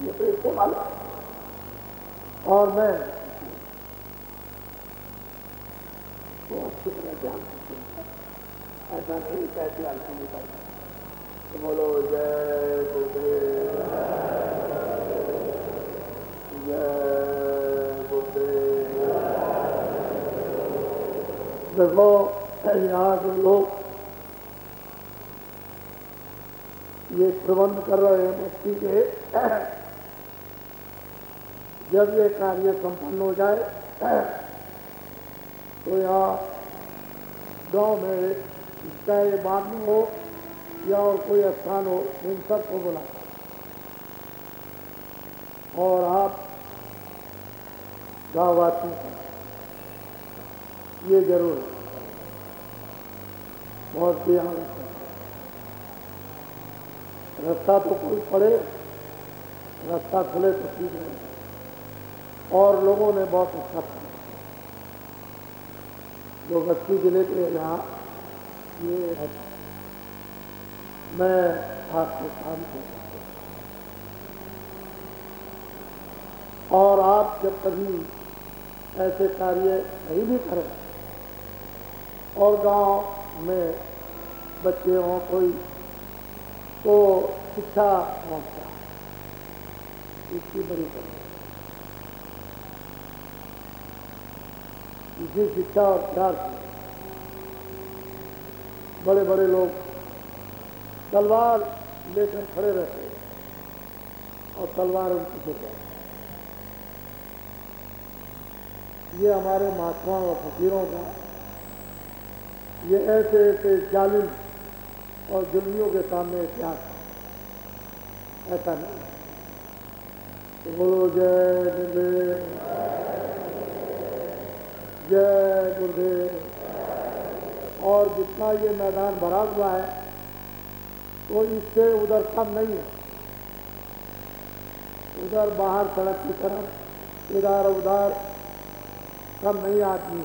ये तो इसको मालूम। और मैं तो अच्छी तरह ध्यान ऐसा नहीं कहते हल्की नहीं करता, तो बोलो जय गुरुदेव, जय गुरुदेव। देखो यहाँ के लोग ये प्रबंध कर रहे हैं मस्ती के, जब ये कार्य संपन्न हो जाए तो यहाँ गांव में चाहे बाद में हो या और कोई स्थान हो, इन सबको बुला, और आप गाँव वासियों का ये जरूर है, बहुत ध्यान रखना। रास्ता तो कोई पड़े, रास्ता खुले तो ठीक है। और लोगों ने बहुत अच्छा किया। जो बस्ती जिले के यहाँ ये है, मैं आपके काम कर सकता हूँ। और आप जब कभी ऐसे कार्य नहीं भी करें और गांव में बच्चे हों कोई, तो शिक्षा पहुँचता है, इसकी बड़ी कमी। इसी शिक्षा और प्यार से बड़े बड़े लोग तलवार लेकर खड़े रहते हैं और तलवार उनकी गिर जाती। ये हमारे महात्माओं और फकीरों का ये ऐसे ऐसे जालिम और जुल्मियों के सामने इतिहास ऐसा नहीं है। तो बोलो जय गुरुदेव, जय गुरुदेव। और जितना ये मैदान भरा हुआ है तो इससे उधर कम नहीं है। उधर बाहर सड़क की तरफ इधर उधर कम नहीं आदमी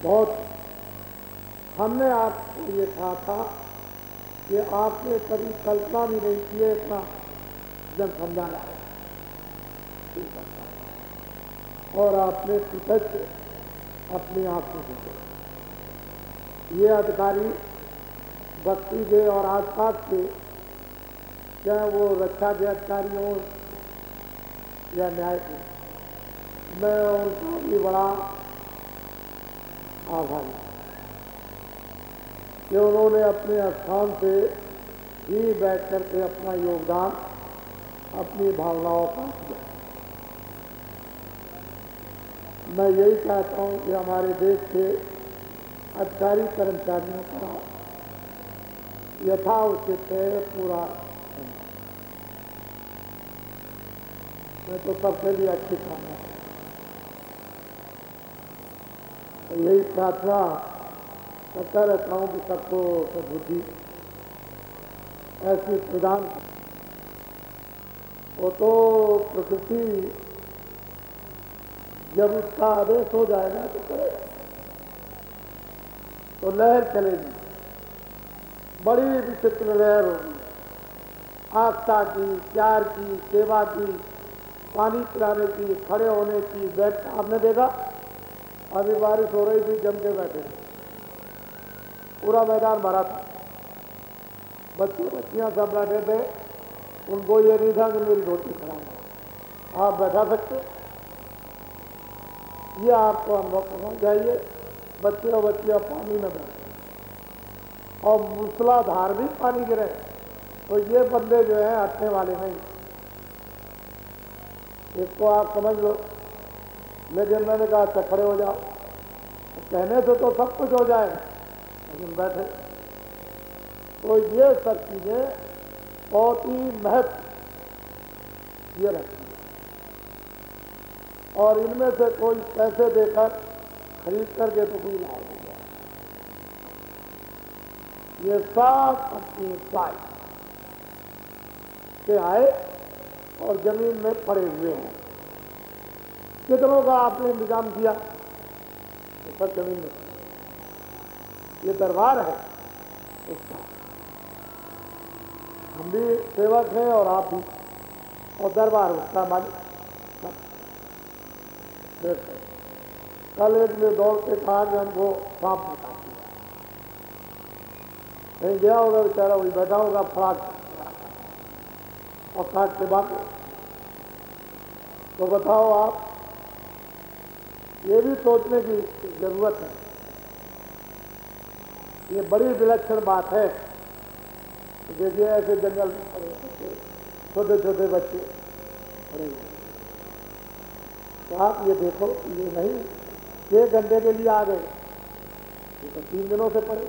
बहुत। हमने आपको ये कहा था कि आपने कभी कल्पना भी नहीं की है इतना जन समुदाय आया, और आपने प्रत्यक्ष अपनी आंखों से देखा। ये अधिकारी बस्ती के और आसपास के, चाहे वो रक्षा के अधिकारी हों या न्याय के, मैं उनका भी बड़ा आभारी हूँ कि उन्होंने अपने स्थान से ही बैठ करके अपना योगदान, अपनी भावनाओं का दिया। मैं यही चाहता हूँ कि हमारे देश के अधिकारी कर्मचारियों का यथाउचित पूरा, मैं तो सबके लिए अच्छी कामना तो यही प्रार्थना करता रहता हूँ कि सबको सद्बुद्धि ऐसी प्रदान। वो तो प्रकृति जब उसका आदेश हो जाएगा तो करेगा, तो लहर चलेगी, बड़ी विचित्र लहर होगी, आस्था की, प्यार की, सेवा की, पानी पिलाने की, खड़े होने की, बैठ। आपने देखा अभी बारिश हो रही थी, जम के बैठे, पूरा मैदान भरा था, बच्चे बच्चियां सब बैठे थे। उनको ये नहीं था कि मेरी धोती खराब है, आप बैठा सकते। ये आपको अनुभव करना चाहिए। बच्चे और बच्चियां पानी में बैठे और मूसलाधार भी पानी गिरे, तो ये बंदे जो हैं हटने वाले नहीं, इसको आप समझ लो। लेकिन मैंने कहा अच्छा खड़े हो जाओ, कहने से तो सब कुछ हो जाएगा, लेकिन बैठे। तो ये सब चीजें बहुत ही महत्व ये रखती है, और इनमें से कोई पैसे देकर खरीद करके तो कोई लाभ नहीं है। ये सब अपनी इच्छा से आए और जमीन में पड़े हुए हैं। कितनों का आपने इंतजाम किया, तो सब जमीन में। ये दरबार है उसका, हम भी सेवक हैं और आप भी, और दरबार उसका मालिक। कल एक ने दौड़ के कहा कि हमको सांप ने काट दिया, कहीं गया होगा बेचारा, वही बैठा होगा फराक और काट के बात। तो बताओ आप, ये भी सोचने की जरूरत है। ये बड़ी विलक्षण बात है। देखिए ऐसे जंगल में पड़े छोटे छोटे बच्चे पड़े हुए, तो आप ये देखो, ये नहीं 1 घंटे के लिए आ गए, ये तो 3 दिनों से पड़े।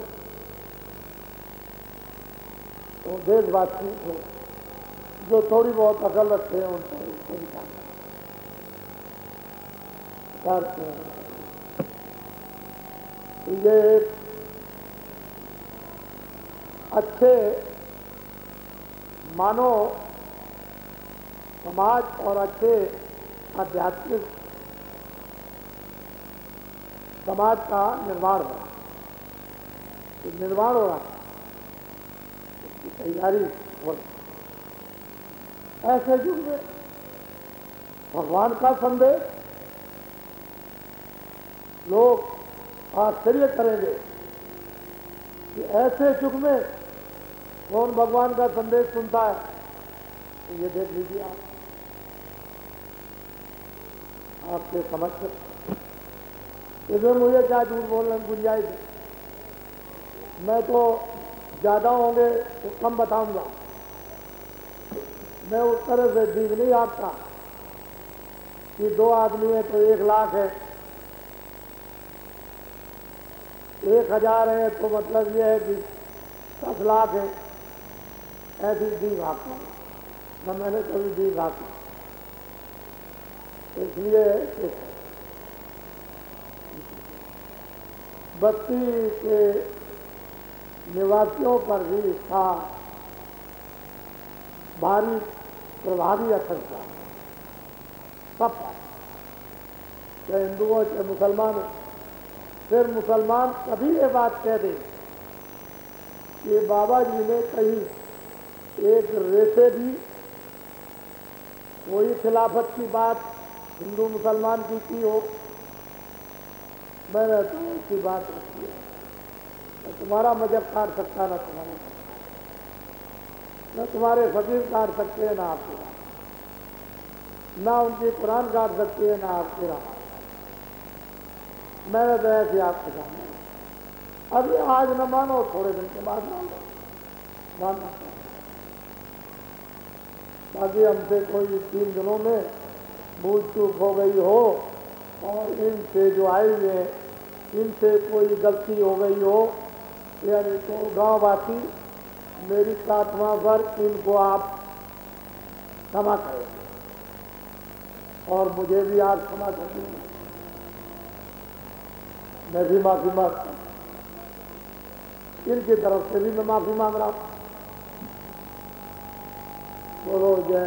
तो देशवासी को जो थोड़ी बहुत अकल रखते हैं उनको इसको निकालना, करते हैं। ये अच्छे मानो समाज और अच्छे आध्यात्मिक समाज का निर्माण हो रहा है, निर्माण हो रहा है, इसकी तैयारी हो रही है। ऐसे युग में भगवान का संदेश लोग आश्चर्य करेंगे कि ऐसे युग में कौन भगवान का संदेश सुनता है। तो ये देख लीजिए आप, आपके समझ इसमें मुझे क्या झूठ बोलने की गुंजाइश है। मैं तो ज़्यादा होंगे तो कम बताऊंगा। मैं उस तरह से दीख नहीं आता कि 2 आदमी है तो 1 लाख है, 1000 है तो मतलब ये है कि 10 लाख है। ऐसी दीख आता न मैंने कभी दीख आता। इसलिए बस्ती के निवासियों पर भी इसका भारी प्रभावी असर था। सब चाहे हिंदू हो चाहे मुसलमान हो। फिर मुसलमान कभी ये बात कह दे कि बाबा जी ने कहीं एक रेसे भी कोई खिलाफत की बात हिंदू मुसलमान की हो, मैंने तो उसकी बात रखी है। न तुम्हारा मजहब काट सकता न तुम्हारा, न तुम्हारे फकीर काट सकते हैं ना आपकी राह, ना उनकी कुरान काट सकती है ना आपकी राह। मैंने तो ऐसी आपके सामने अभी आज न मानो, थोड़े दिन के बाद मानना। बाकी हमसे कोई 3 दिनों में भूल चूक हो गई हो और इनसे जो आई है इनसे कोई गलती हो गई हो, यानी तो गाँववासी मेरी प्रार्थना पर इनको आप क्षमा करेंगे और मुझे भी आप क्षमा कर देंगे। मैं भी माफी मांगता हूँ, इनकी तरफ से भी मैं माफी मांग रहा हूँ। बोलो जय